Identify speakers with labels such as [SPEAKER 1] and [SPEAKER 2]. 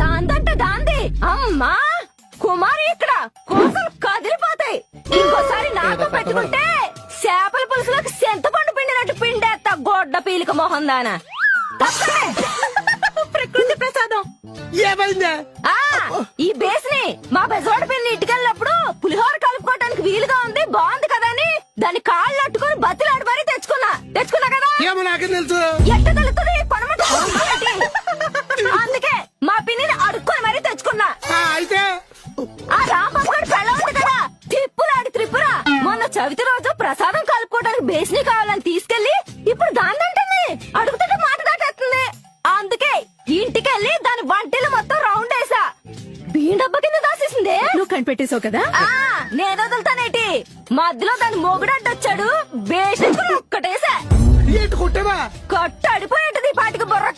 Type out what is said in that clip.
[SPEAKER 1] దాందంటే దాంది అమ్మా కుమారి ఇక్కడ కోసలు కదిలిపోతాయి. ఇంకోసారి నాతో పెట్టుకుంటే చేపల పులుసులోకి సెంతపండు పిండినట్టు పిండేస్తా గొడ్డ పీలిక మొహం దానా. ప్రకృతి ప్రసాదం
[SPEAKER 2] ఏమైందే?
[SPEAKER 1] ఈ బేస్ని మా బెజవాడ పిల్లని ఇటుకెళ్ళినప్పుడు పులిహోర కలుపుకోవడానికి వీలుగా ఉంది, బాగుంది కదా అని దాని కాళ్ళు అట్టుకుని బతిలాడి మరీ తెచ్చుకున్నా కదా.
[SPEAKER 2] ఏమో నాకే తెలుసు.
[SPEAKER 1] ఎట్ట తెలుస్తుంది పనమట అందుకే మా పిన్నిని అడుక్కొని మరీ తెచ్చుకున్నా.
[SPEAKER 2] అయితే
[SPEAKER 1] ఆ రాంబాబు గారి పెళ్ళ ఉంది కదా తిప్పులాడి త్రిపుర, మొన్న చవితి రోజు ప్రసాదం కలుపుకోవడానికి బేస్ని కావాలని తీసుకెళ్లి ఇప్పుడు దాన్నంటుంది అడుగుతుంటే మాట దాటేస్తుంది. అందుకే ఇంటికెళ్ళి దాని వంటలు మొత్తం రౌండ్ వేసా. బియ్యం డబ్బా కింద దాసేసిందే.
[SPEAKER 3] నువ్వు కనిపెట్టేశావు కదా.
[SPEAKER 1] నేను వదులుతానేటి మధ్యలో దాని మొగుడడ్డొచ్చాడు బేసి ఒక్కటేసా.
[SPEAKER 2] ఏంటి కొట్టేవా?
[SPEAKER 1] కట్టు అడిపోయేటది పాటికి బుర్ర